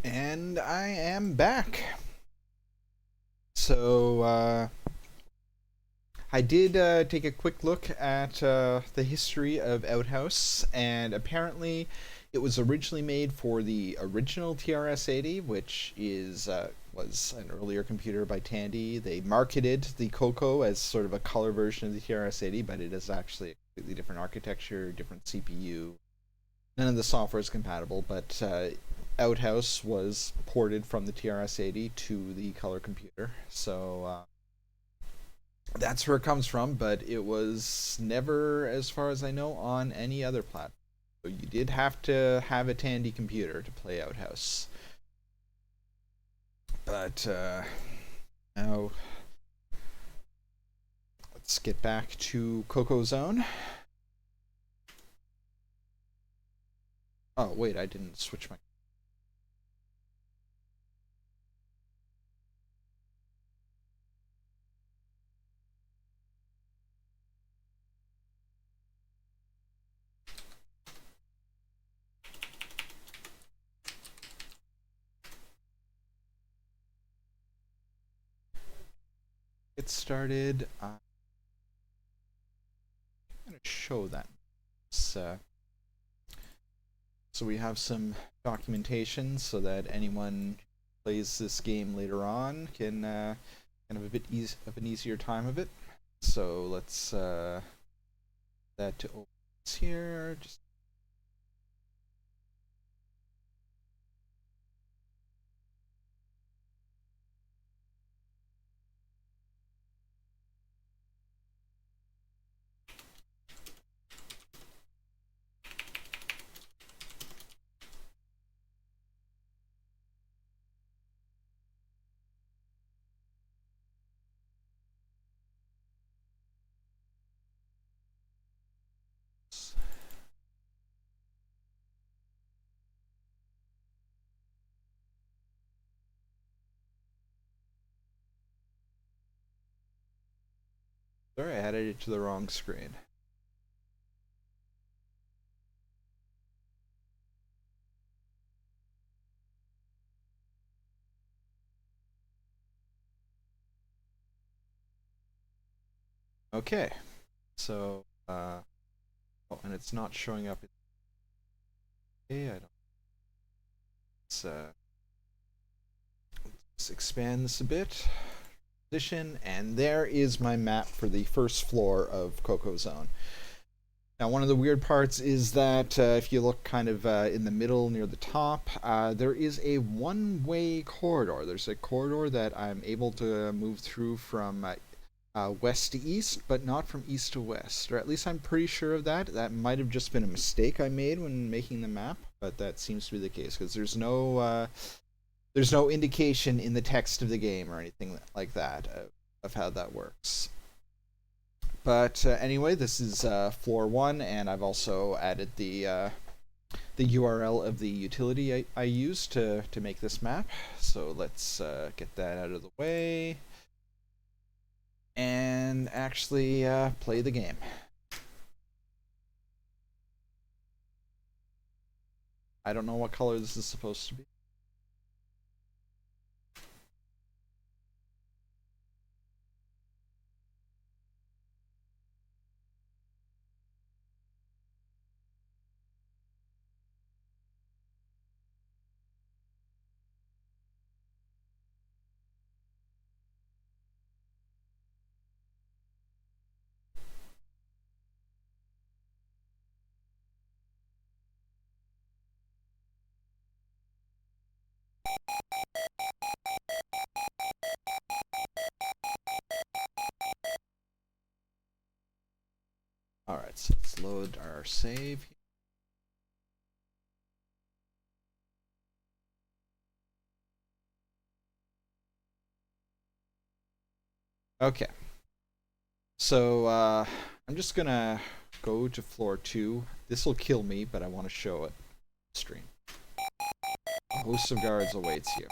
And I am back. So, I did take a quick look at the history of Outhouse, and apparently it was originally made for the original TRS-80, which was an earlier computer by Tandy. They marketed the CoCo as sort of a color version of the TRS-80, but it is actually a completely different architecture, different CPU. None of the software is compatible, but Outhouse was ported from the TRS-80 to the Color Computer. So that's where it comes from, but it was never, as far as I know, on any other platform. So you did have to have a Tandy computer to play Outhouse. But now let's get back to CoCo Zone. Oh, wait, I didn't switch my. Get started. I'm going to show that. So we have some documentation so that anyone who plays this game later on can kind of a bit of an easier time of it. So let's that to open here. Just sorry, I added it to the wrong screen. Okay, so oh, and it's not showing up. Okay, I don't. Let's let's expand this a bit. Position, and there is my map for the first floor of CoCo Zone. Now, one of the weird parts is that if you look kind of in the middle near the top, there is a one-way corridor. There's a corridor that I'm able to move through from west to east, but not from east to west. Or at least I'm pretty sure of that. That might have just been a mistake I made when making the map, but that seems to be the case because there's no indication in the text of the game or anything like that of how that works. But anyway, this is floor one, and I've also added the URL of the utility I used to make this map. So let's get that out of the way and actually play the game. I don't know what color this is supposed to be. Alright, so let's load our save. Okay. So I'm just gonna go to floor two. This will kill me, but I want to show it. Stream. A host of guards awaits you.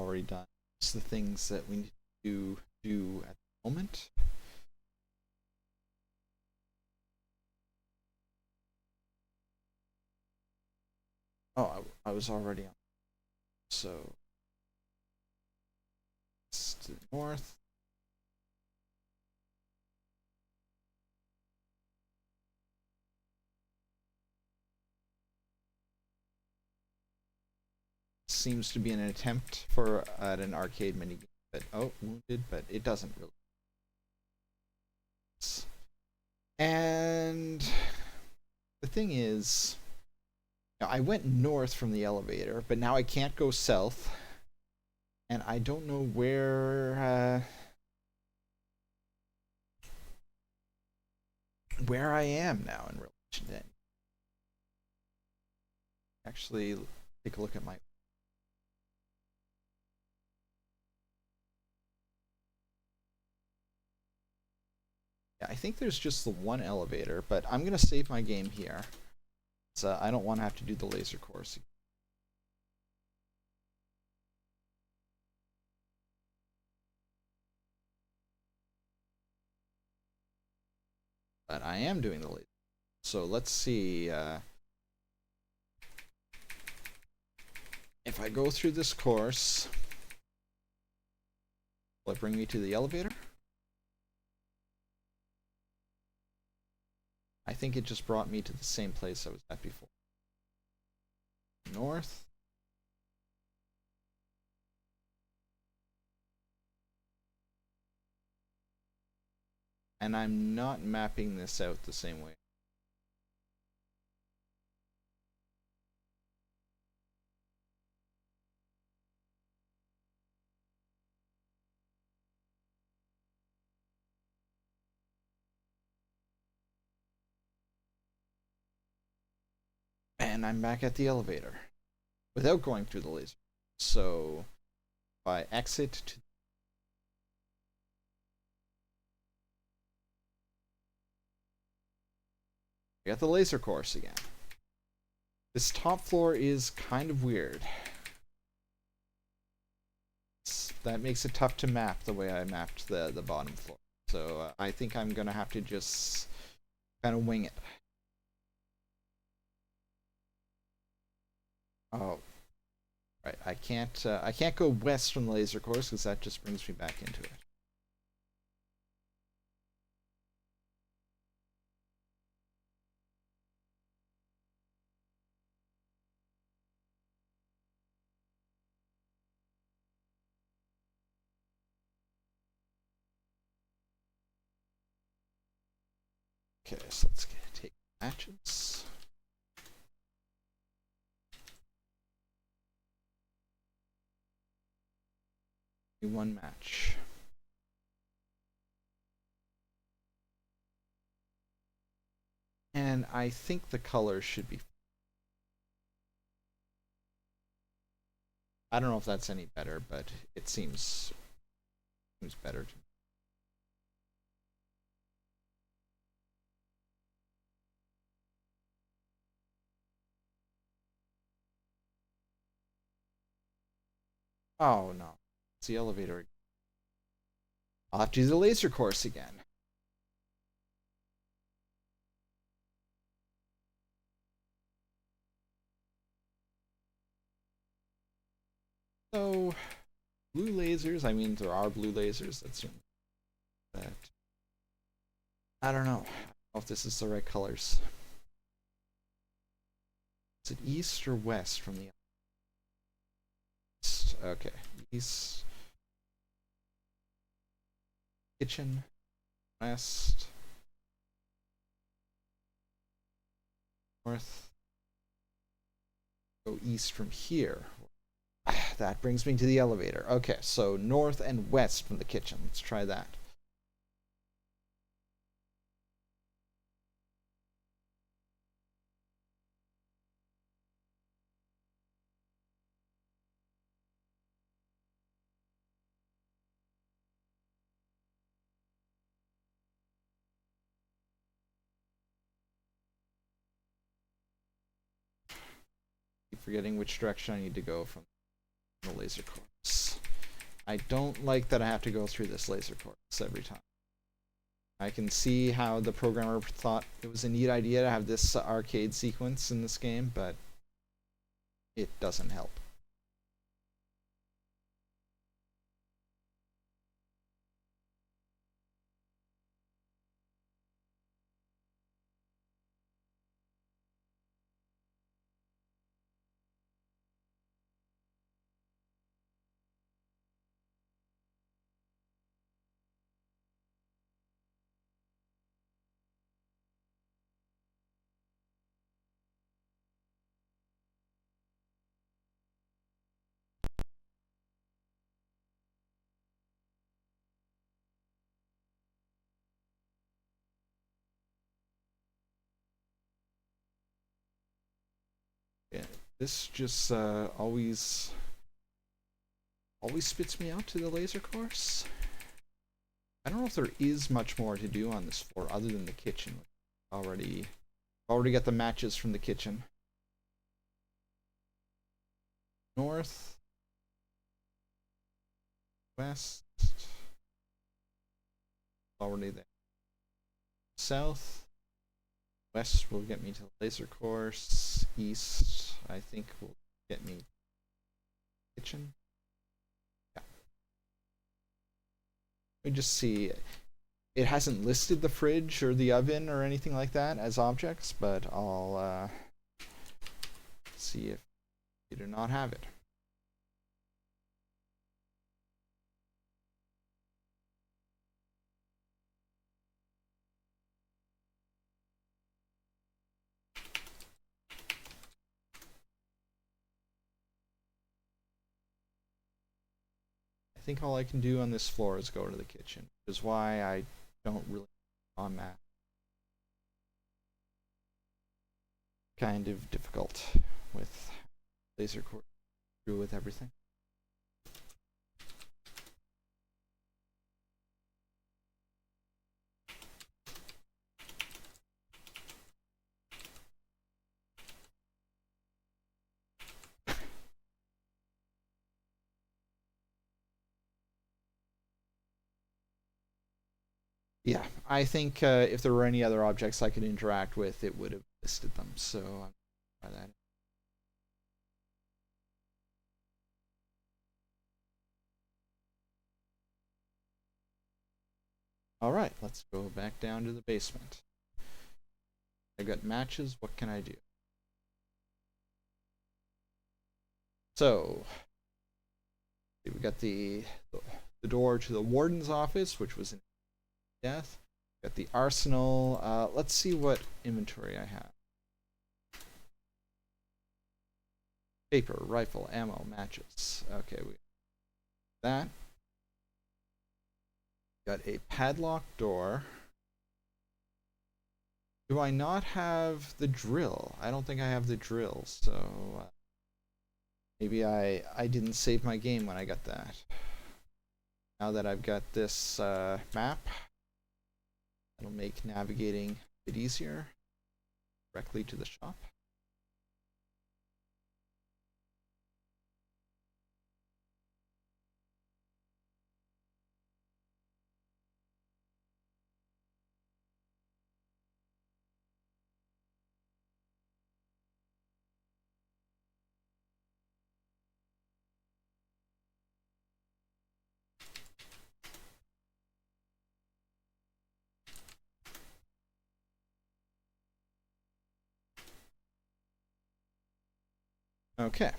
already done. Just the things that we need to do at the moment. Oh, I was already on. So, to the north. Seems to be an attempt for at an arcade minigame, but oh, wounded, but it doesn't really. And the thing is, I went north from the elevator, but now I can't go south, and I don't know where I am now in relation to it. Actually, take a look at my. Yeah, I think there's just the one elevator, but I'm gonna save my game here. So I don't want to have to do the laser course. But I am doing the laser. So let's see. If I go through this course, will it bring me to the elevator? I think it just brought me to the same place I was at before. North. And I'm not mapping this out the same way. And I'm back at the elevator without going through the laser. So if I exit to I got the laser course again. This top floor is kind of weird. That makes it tough to map the way I mapped the bottom floor. So I think I'm gonna have to just kind of wing it. Oh, right. I can't go west from the laser course because that just brings me back into it. Okay, so let's take matches. One match. And I think the colors should be. I don't know if that's any better, but it seems better to me. Oh no, it's the elevator. I'll have to do the laser course again. So, blue lasers, I mean, there are blue lasers, that's that. I don't know if this is the right colors. Is it east or west from the east? Okay, east. Kitchen, west, north. Go east from here. That brings me to the elevator. Okay, so north and west from the kitchen. Let's try that. Keep forgetting which direction I need to go from the laser course. I don't like that I have to go through this laser course every time. I can see how the programmer thought it was a neat idea to have this arcade sequence in this game, but it doesn't help. Yeah, this just always spits me out to the laser course. I don't know if there is much more to do on this floor other than the kitchen. Already got the matches from the kitchen. North, west, already there. South, west will get me to the laser course. East, I think, will get me kitchen. Yeah. Let me just see. It hasn't listed the fridge or the oven or anything like that as objects, but I'll see if you do not have it. I think all I can do on this floor is go to the kitchen, which is why I don't really on that. Kind of difficult with laser core through with everything. Yeah, I think if there were any other objects I could interact with, it would have listed them. So I'm try that. All right, let's go back down to the basement. I got matches. What can I do? So we got the door to the warden's office, which was in death. Got the arsenal. Let's see what inventory I have. Paper, rifle, ammo, matches. Okay, we got that. Got a padlocked door. Do I not have the drill? I don't think I have the drill, so maybe I didn't save my game when I got that. Now that I've got this map, it'll make navigating a bit easier directly to the shop. Okay.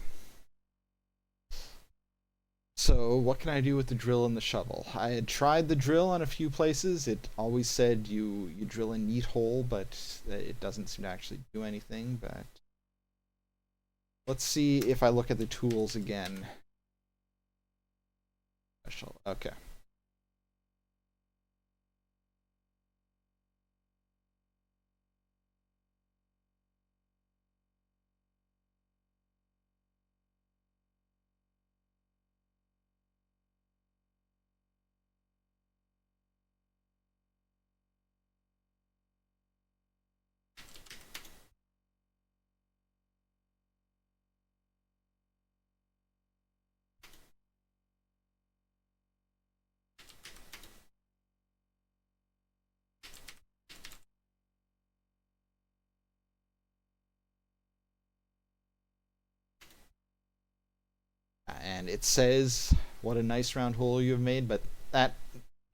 So what can I do with the drill and the shovel? I had tried the drill on a few places. It always said you drill a neat hole, but it doesn't seem to actually do anything. But let's see if I look at the tools again. Okay. and it says what a nice round hole you've made, but that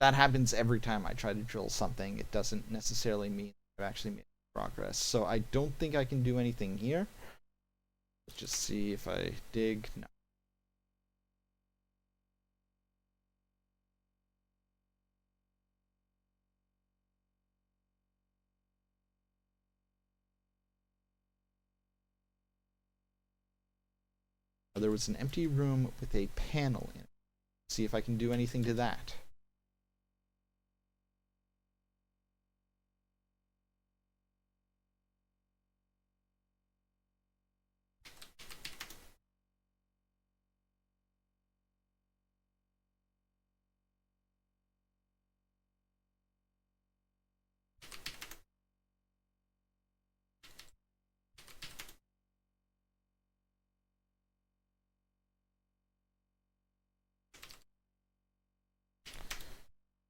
that happens every time I try to drill something. It doesn't necessarily mean I've actually made progress. So I don't think I can do anything here. Let's just see if I dig. No. There was an empty room with a panel in it. See if I can do anything to that.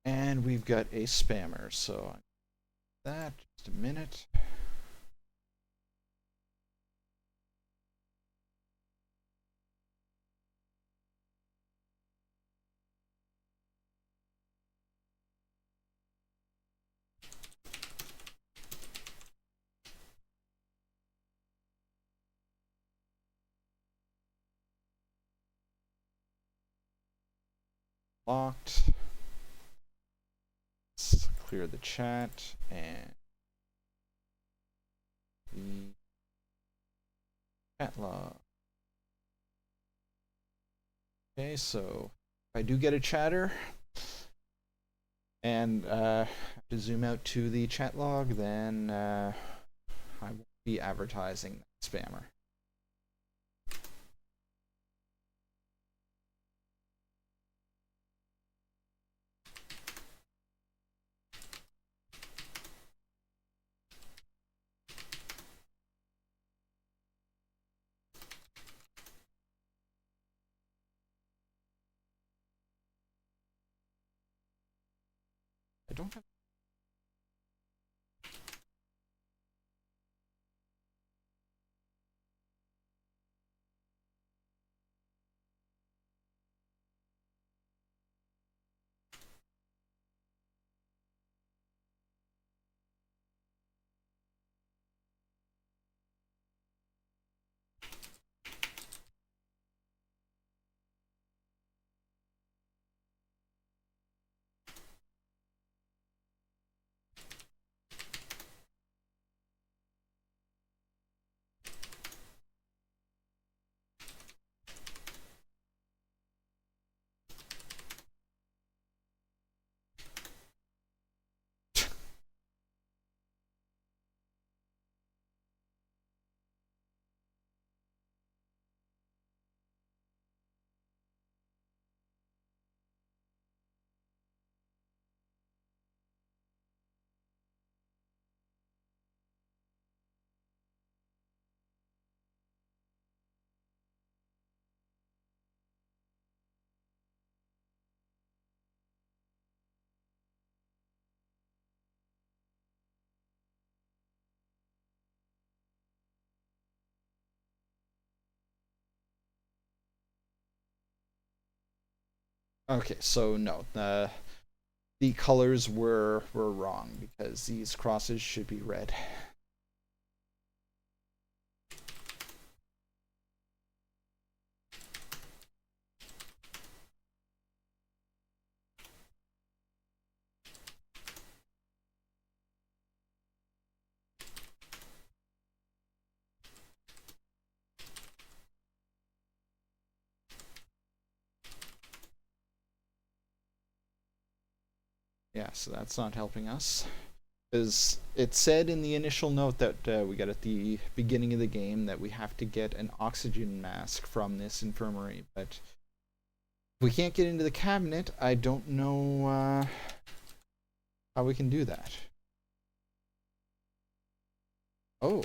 And we've got a spammer, so that, just a minute. Locked. Let's clear the chat and the chat log. Okay, so if I do get a chatter and have to zoom out to the chat log, then I won't be advertising that spammer. I don't have. Okay, so no, the colors were wrong because these crosses should be red. Yeah, so that's not helping us. Because it said in the initial note that we got at the beginning of the game that we have to get an oxygen mask from this infirmary, but if we can't get into the cabinet, I don't know how we can do that. Oh.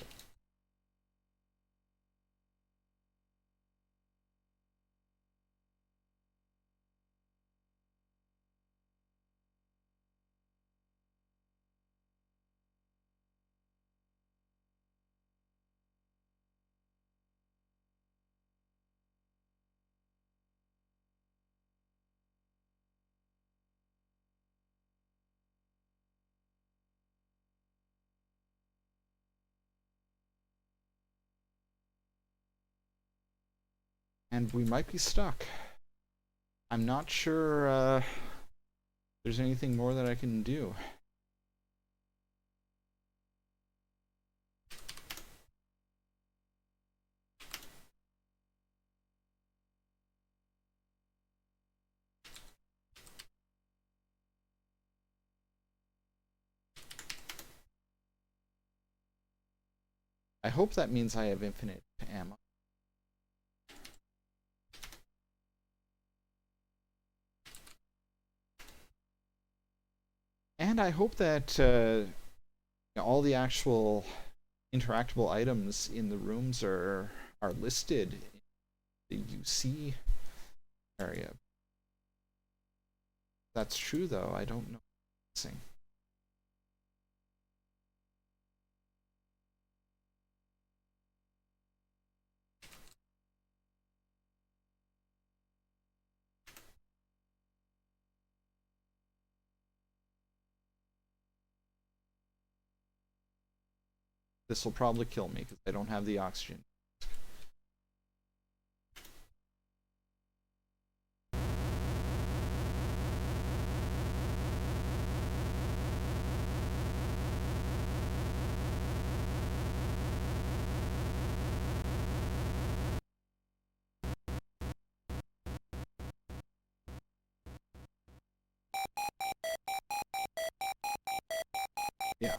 And we might be stuck. I'm not sure there's anything more that I can do. I hope that means I have infinite ammo. And I hope that all the actual interactable items in the rooms are listed in the UC area. If that's true, though. I don't know. This will probably kill me because I don't have the oxygen. Yeah.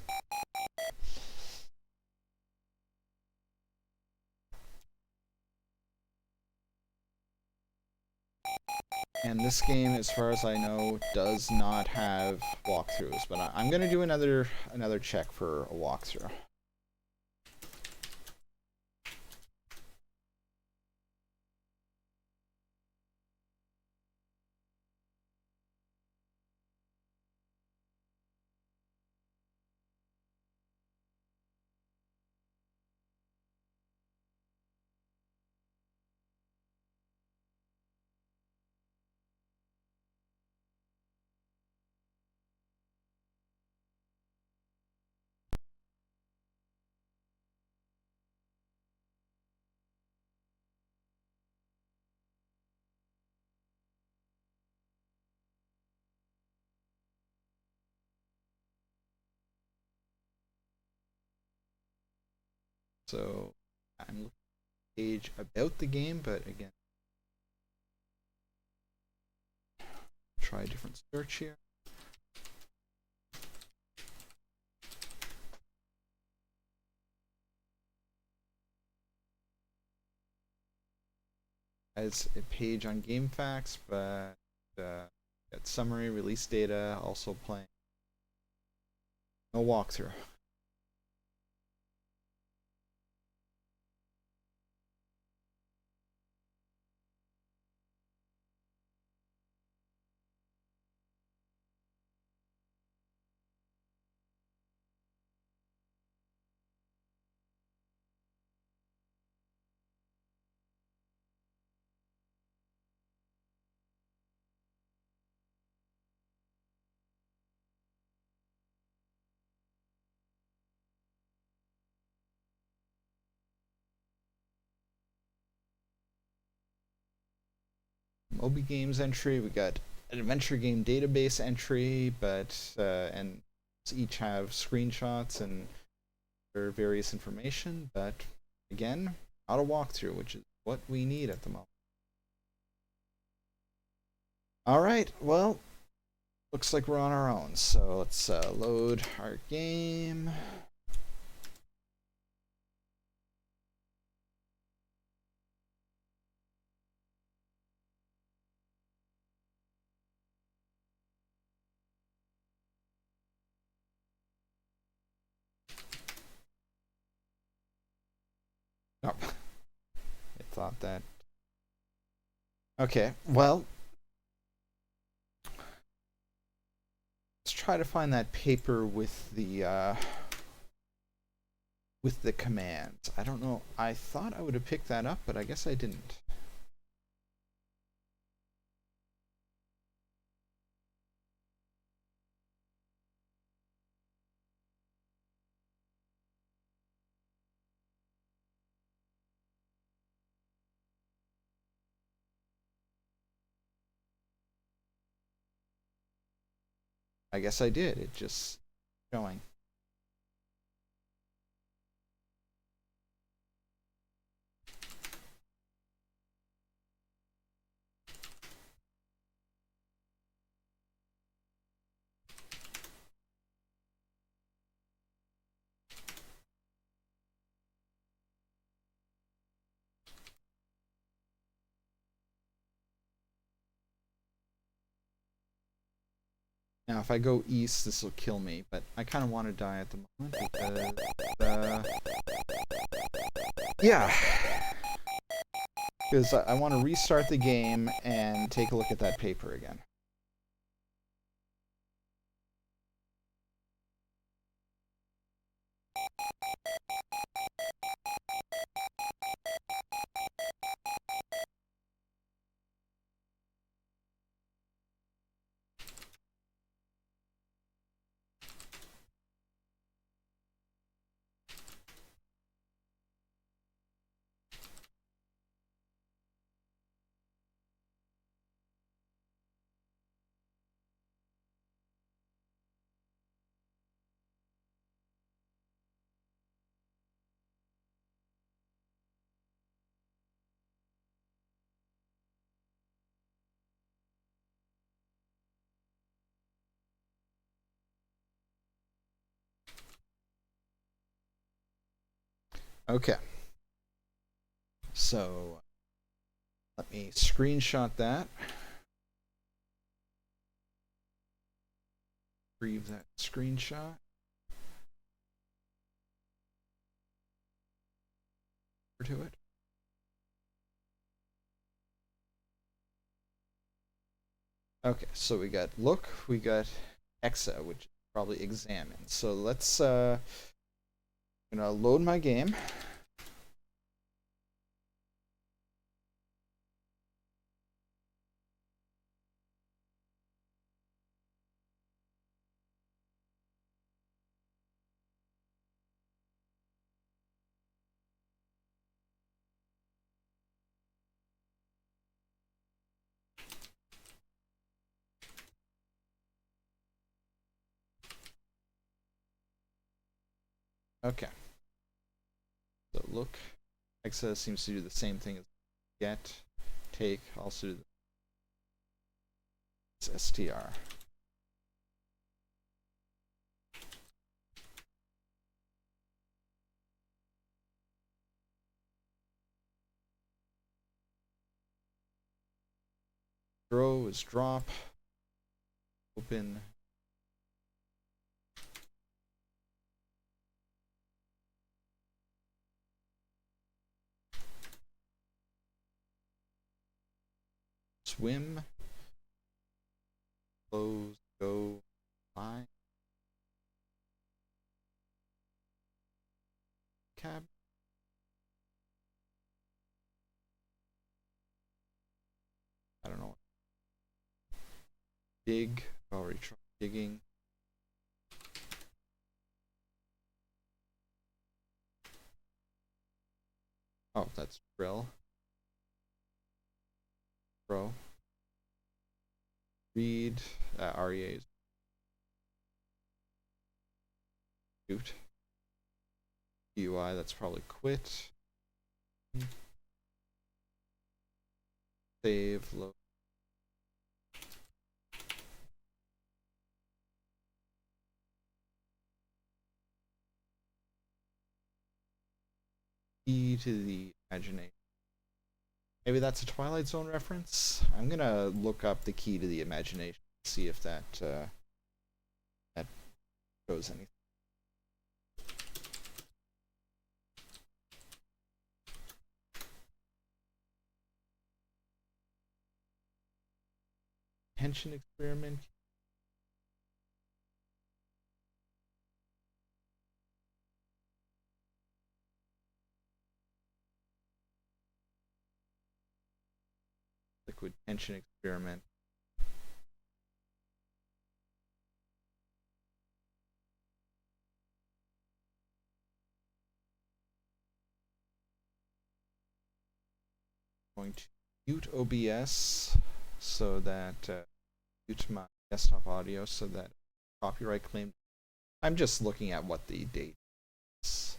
And this game, as far as I know, does not have walkthroughs, but I'm gonna do another check for a walkthrough. So I'm looking at a page about the game, but again, try a different search here. As a page on GameFAQs, but got summary, release data, also playing. No walkthrough. Moby Games entry, we got an adventure game database entry, but and each have screenshots and various information, but again, not a walkthrough, which is what we need at the moment. All right, well, looks like we're on our own, so let's load our game. Oh, I thought that. Okay, well, let's try to find that paper with the commands. I don't know. I thought I would have picked that up, but I guess I didn't. I guess I did. It just showing. Now, if I go east, this will kill me, but I kind of want to die at the moment because, yeah, because I want to restart the game and take a look at that paper again. Okay. So let me screenshot that. Retrieve that screenshot. To it. Okay, so we got look, we got exa, which is probably examine. So let's gonna load my game. Okay. So look, exa seems to do the same thing as get, take, also do the str. Throw is drop. Open. Swim. Close. Go. Fly. Cab. I don't know. Dig. Already tried digging. Oh, that's drill. Throw. Read. REA is shoot. UI, that's probably quit. Save, load. Key to the imagination. Maybe that's a Twilight Zone reference. I'm gonna look up the key to the imagination, see if that that shows anything. Tension experiment. Liquid tension experiment. Going to mute OBS so that mute my desktop audio so that copyright claim. I'm just looking at what the date is.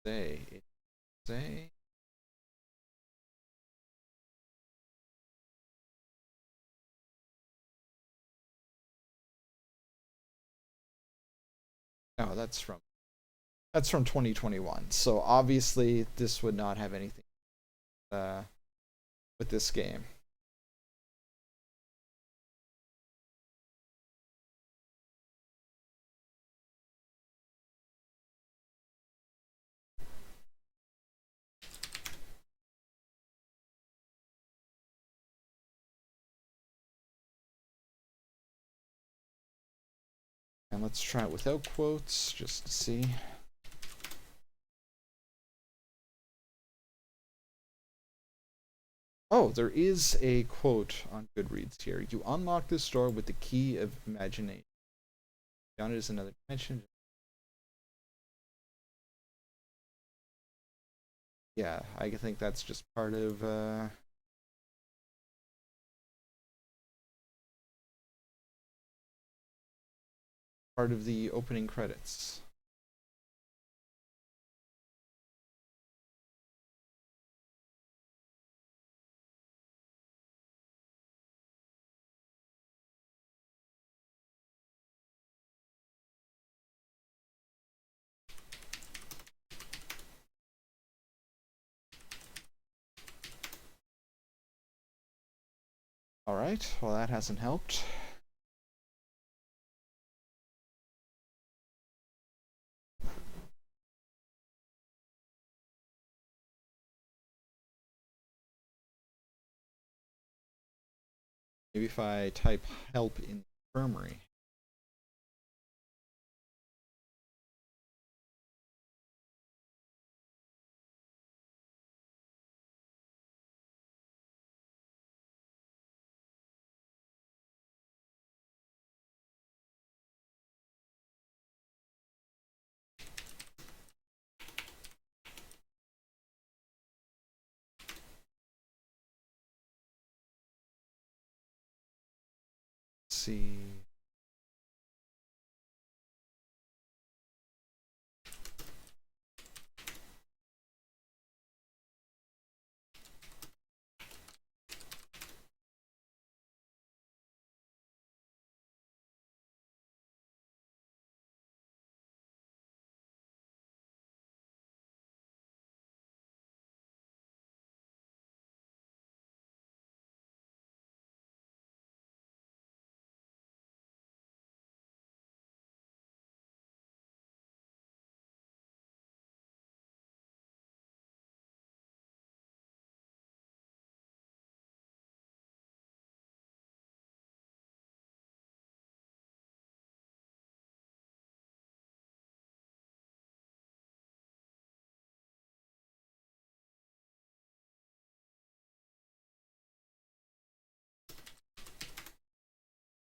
Say. No, that's from 2021. So obviously this would not have anything with this game. And let's try it without quotes just to see. Oh, there is a quote on Goodreads here. You unlock this door with the key of imagination. Beyond it is another dimension. Yeah, I think that's just part of the opening credits. All right, well that hasn't helped. Maybe if I type help in the infirmary. Let's see.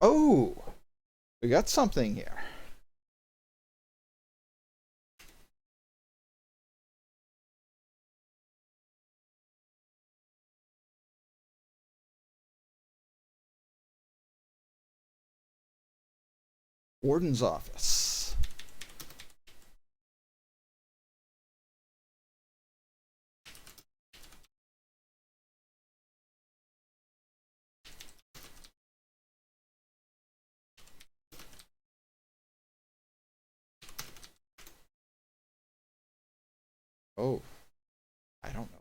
Oh, we got something here. Warden's office. Oh, I don't know.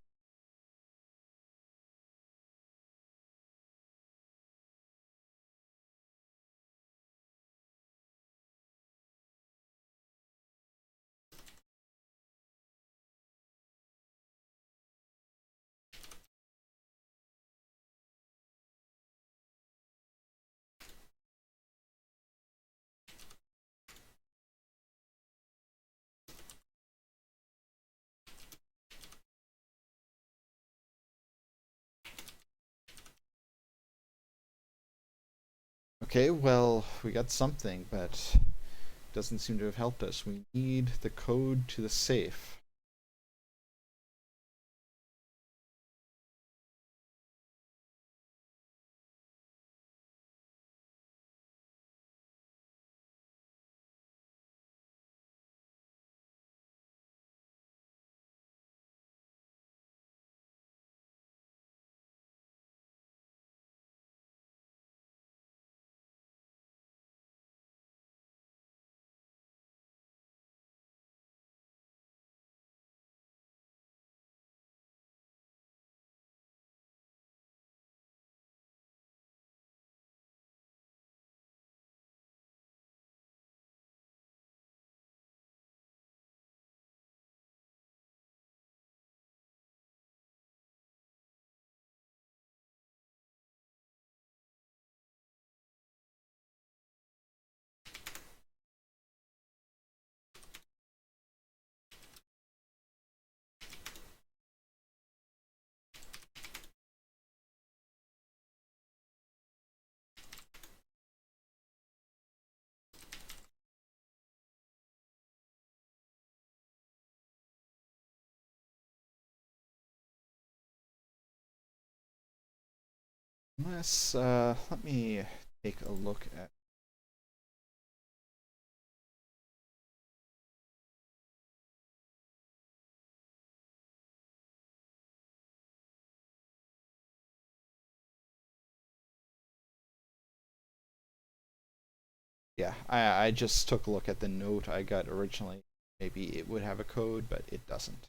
Okay, well, we got something, but it doesn't seem to have helped us. We need the code to the safe. let me take a look at. Yeah, I just took a look at the note I got originally. Maybe it would have a code, but it doesn't.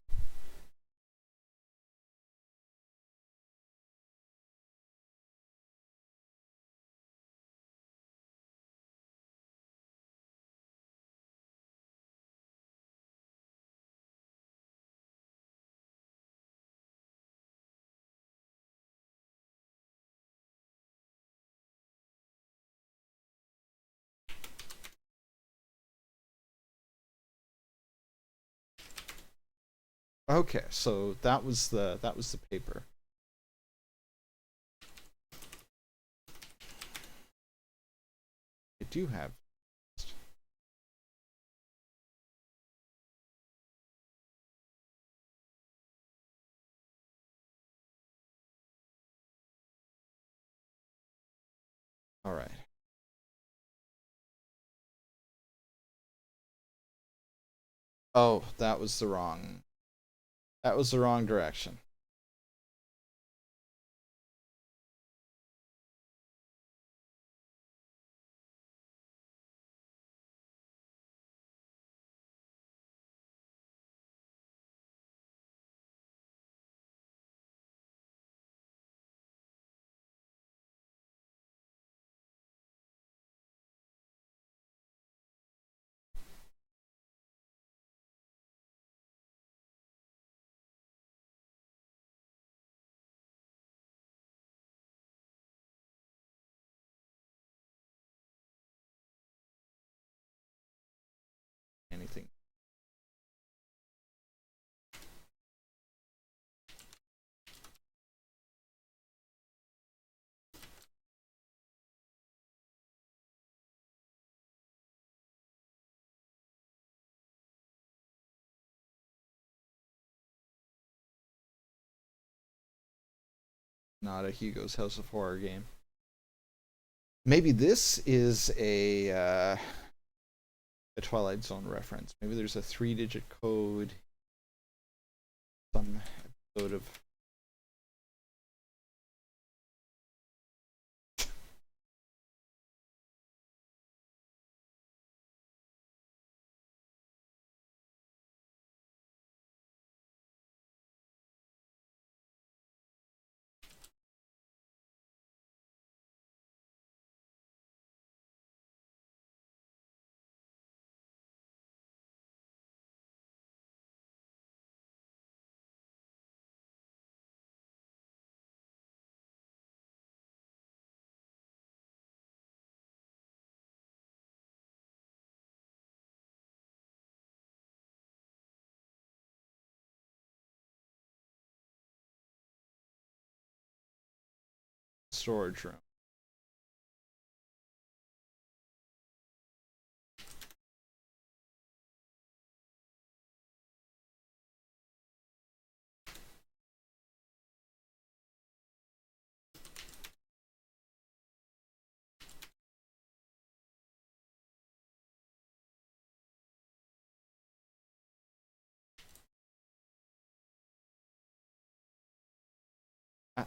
Okay, so that was the paper. I do have. All right. Oh, that was the wrong. That was the wrong direction. Anything. Not a Hugo's House of Horror game. Maybe this is a Twilight Zone reference. Maybe there's a 3-digit code. Some episode of. Storage room. Ah,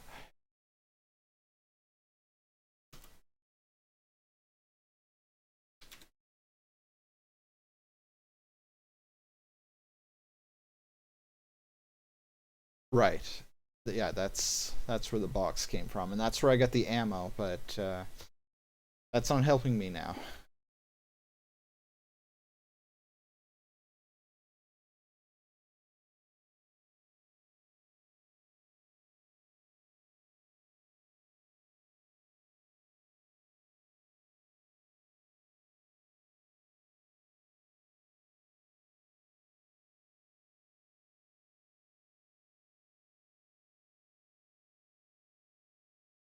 right. Yeah, that's where the box came from, and that's where I got the ammo. But that's not helping me now.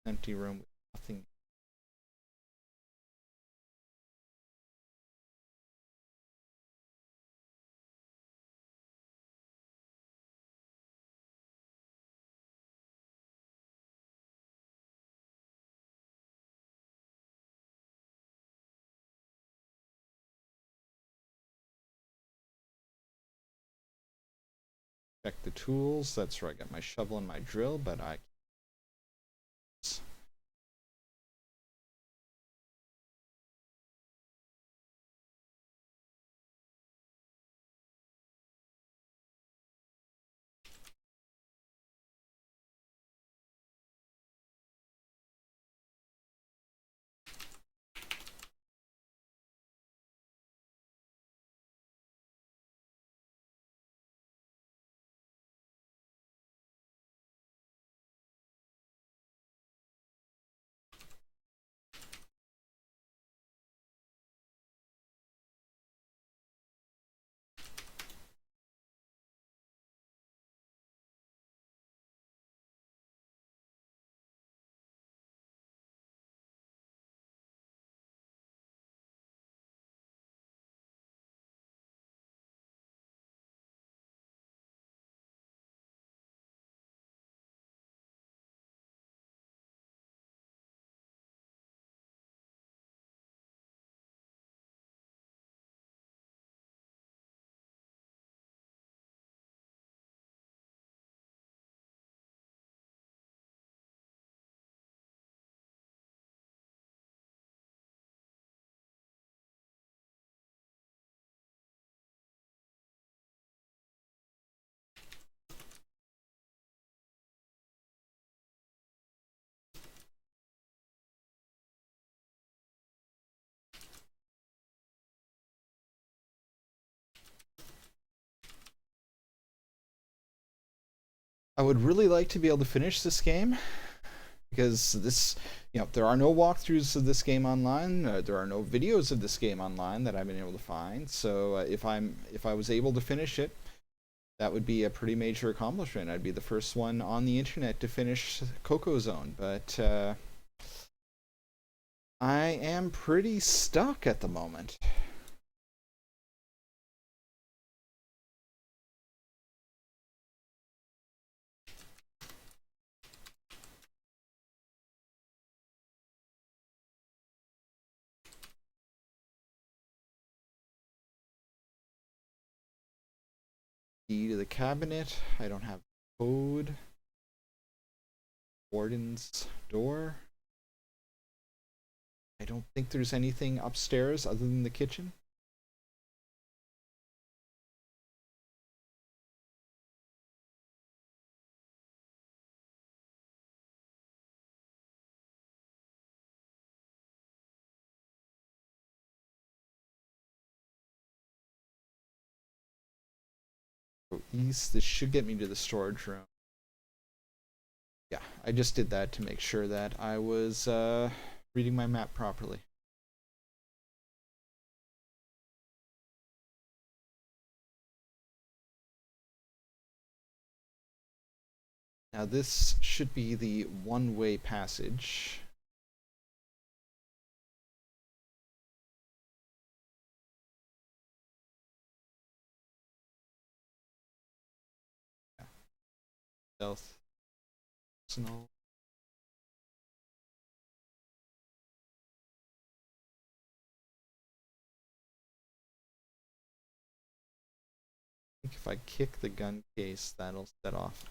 Empty room with nothing. check the tools. That's where I got my shovel and my drill, but I would really like to be able to finish this game, because this, there are no walkthroughs of this game online. There are no videos of this game online that I've been able to find. So if I was able to finish it, that would be a pretty major accomplishment. I'd be the first one on the internet to finish CoCo Zone. But I am pretty stuck at the moment. Key to the cabinet. I don't have code. Warden's door. I don't think there's anything upstairs other than the kitchen. Go east. This should get me to the storage room. Yeah, I just did that to make sure that I was reading my map properly. Now this should be the one-way passage. Yeah. Stealth. Personal. I think if I kick the gun case, that'll set off.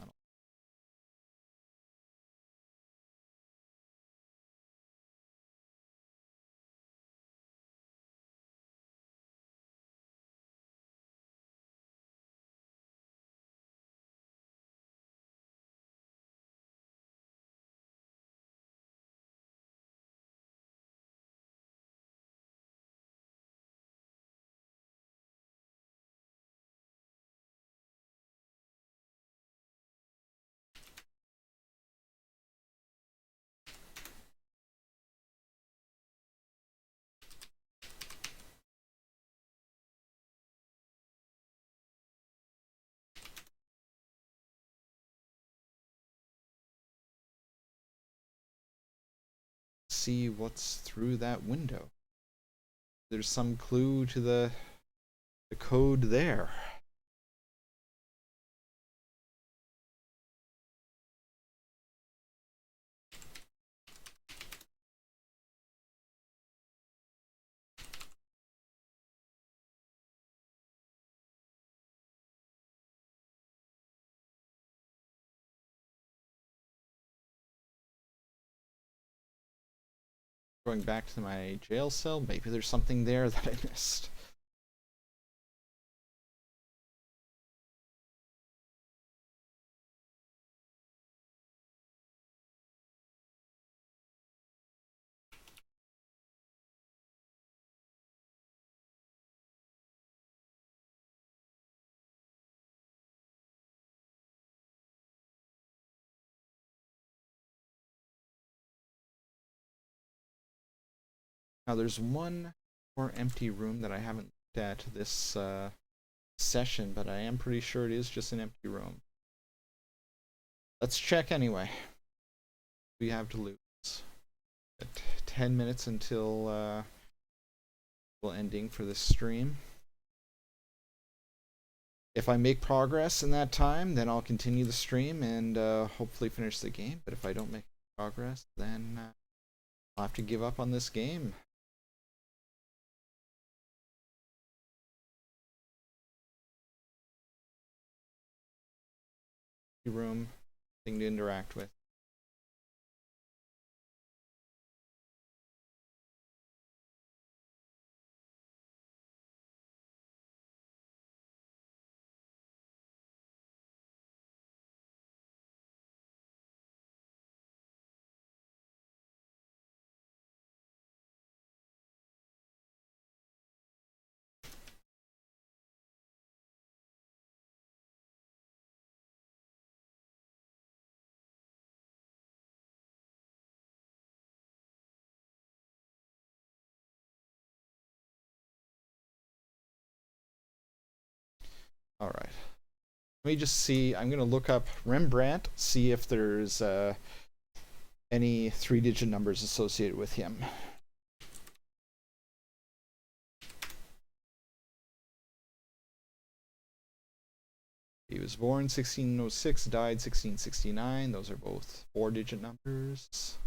See what's through that window. There's some clue to the code there. Going back to my jail cell, maybe there's something there that I missed. Now there's one more empty room that I haven't looked at this session, but I am pretty sure it is just an empty room. Let's check anyway. We have to lose. At 10 minutes until ending for this stream. If I make progress in that time, then I'll continue the stream and hopefully finish the game. But if I don't make progress, then I'll have to give up on this game. Room, thing to interact with. All right. Let me just see. I'm going to look up Rembrandt, see if there's any 3-digit numbers associated with him. He was born 1606, died 1669. Those are both 4-digit numbers.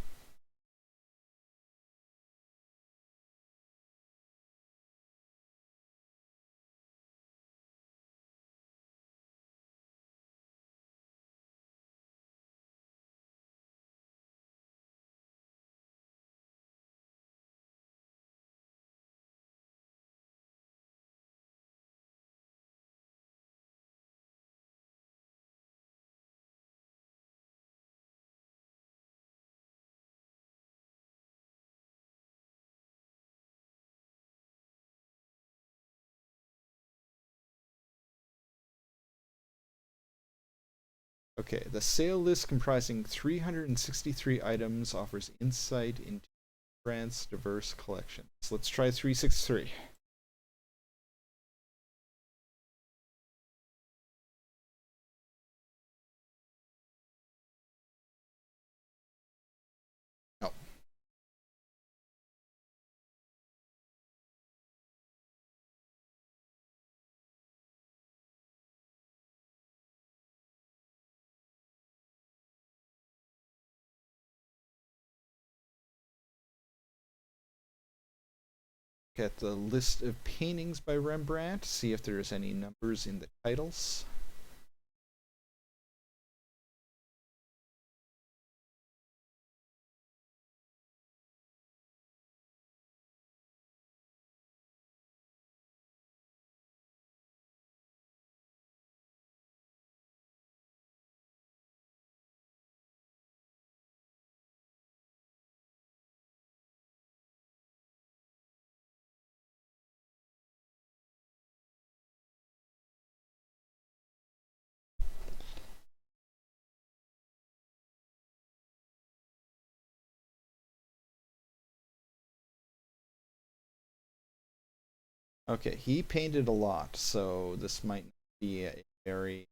Okay, the sale list comprising 363 items offers insight into Rembrandt's diverse collections. Let's try 363. No. Get the list of paintings by Rembrandt, see if there's any numbers in the titles. Okay, he painted a lot, so this might be a very,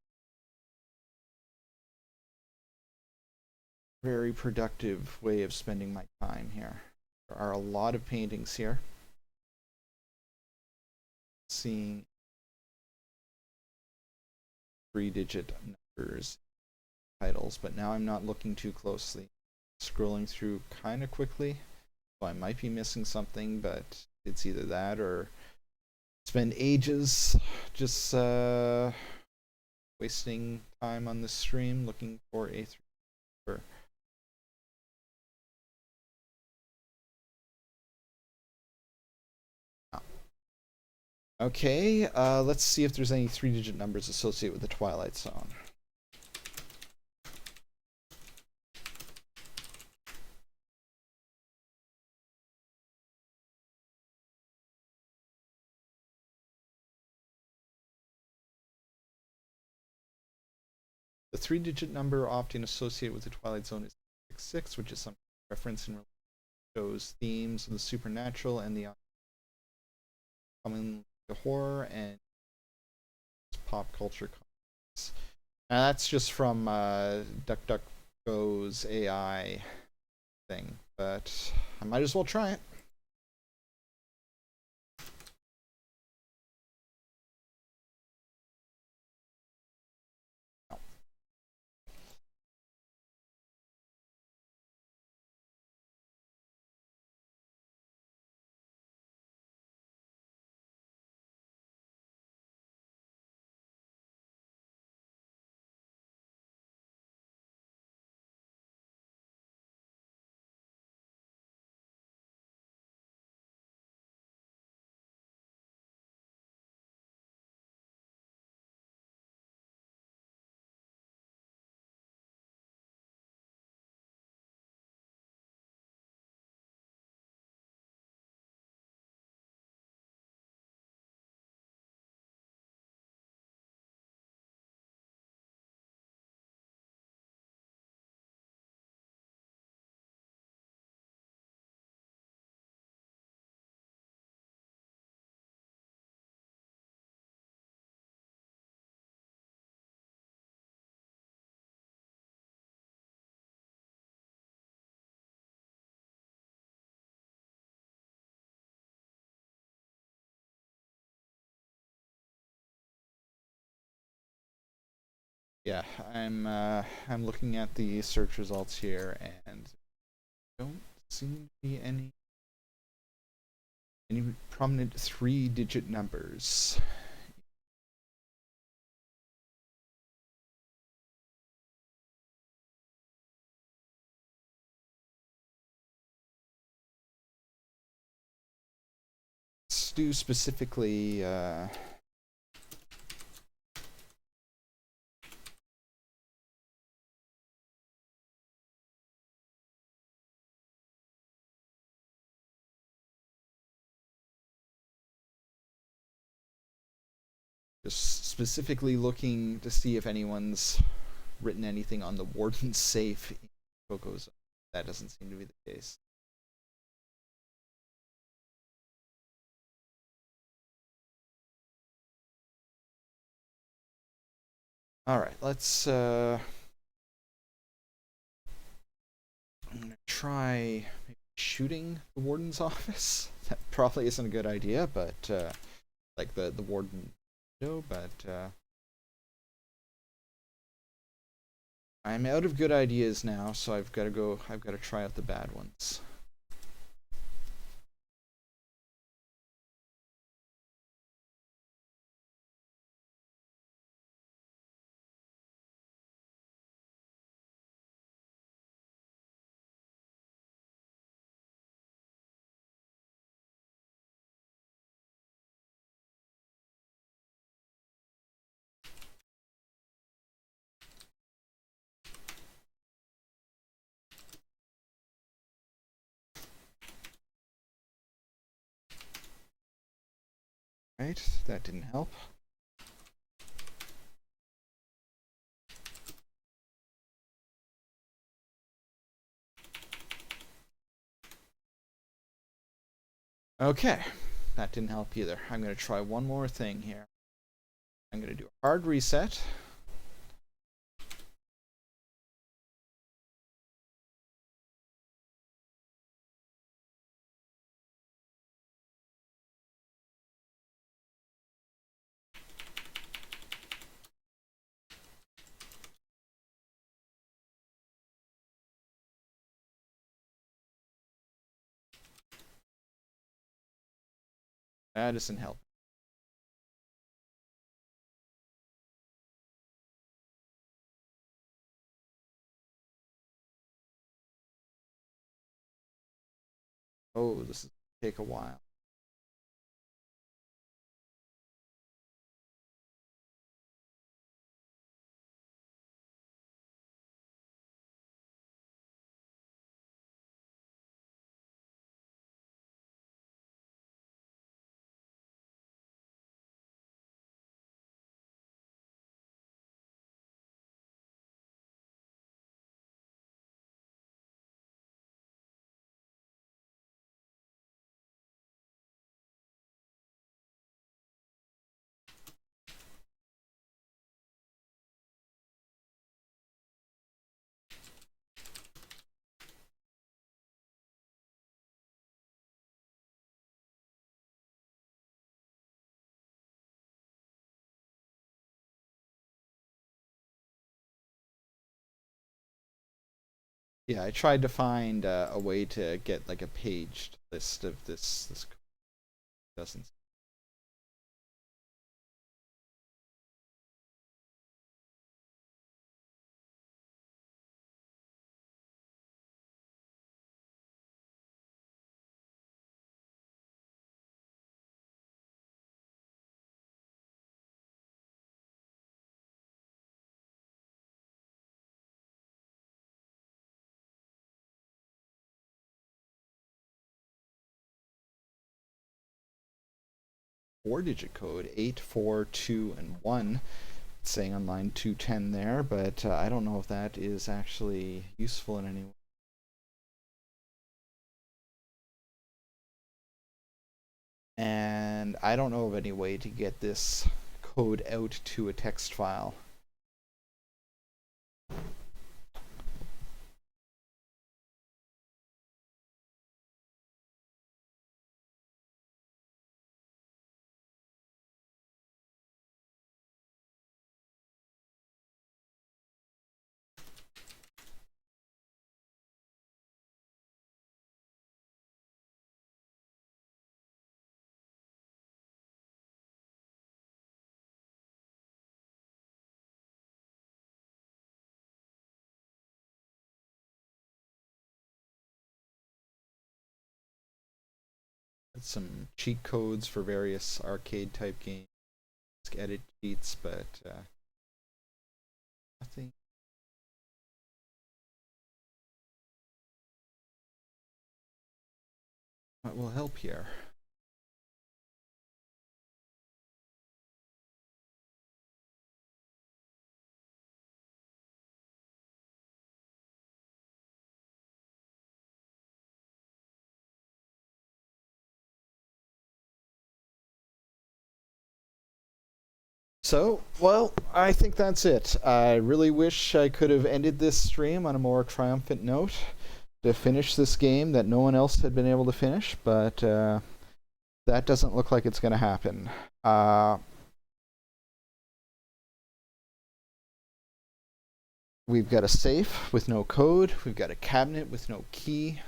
very productive way of spending my time here. There are a lot of paintings here. Seeing 3-digit numbers titles, but now I'm not looking too closely. Scrolling through kind of quickly, so I might be missing something, but it's either that or spend ages just wasting time on the stream looking for a Okay, let's see if there's any 3-digit numbers associated with the Twilight Zone. The 3-digit number often associated with the Twilight Zone is 66, which is some reference in shows themes of the supernatural and the common horror and pop culture comics. Now that's just from DuckDuckGo's AI thing, but I might as well try it. Yeah, I'm looking at the search results here, and don't seem to be any prominent 3-digit numbers. Let's do specifically just specifically looking to see if anyone's written anything on the warden's safe in CoCo Zone. That doesn't seem to be the case. All right, let's. I'm gonna try shooting the warden's office. That probably isn't a good idea, but like the warden, no. But I'm out of good ideas now, so I've got to go. I've got to try out the bad ones. Right, that didn't help. Okay, that didn't help either. I'm going to try one more thing here. I'm going to do a hard reset. That doesn't help. Oh, this is take a while. Yeah, I tried to find a way to get like a paged list of this doesn't. 4-digit code 842 and 1. It's saying on line 210 there, but I don't know if that is actually useful in any way. And I don't know of any way to get this code out to a text file. Some cheat codes for various arcade type games, edit cheats, but nothing. What will help here? So, well, I think that's it. I really wish I could have ended this stream on a more triumphant note to finish this game that no one else had been able to finish, but that doesn't look like it's going to happen. We've got a safe with no code. We've got a cabinet with no key.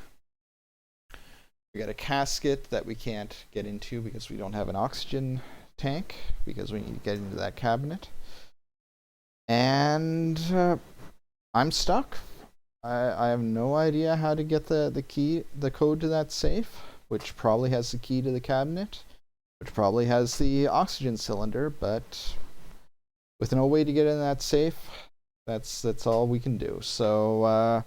We got a casket that we can't get into because we don't have an oxygen tank because we need to get into that cabinet. And I'm stuck. I have no idea how to get the code to that safe, which probably has the key to the cabinet, which probably has the oxygen cylinder, but with no way to get in that safe, that's all we can do. So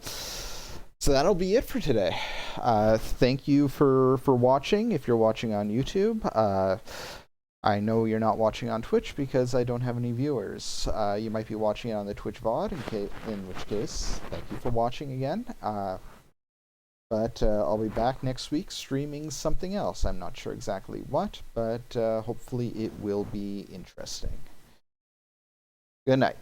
so that'll be it for today. Thank you for watching. If you're watching on YouTube, I know you're not watching on Twitch because I don't have any viewers. You might be watching it on the Twitch VOD, in which case, thank you for watching again. But I'll be back next week streaming something else. I'm not sure exactly what, but hopefully it will be interesting. Good night.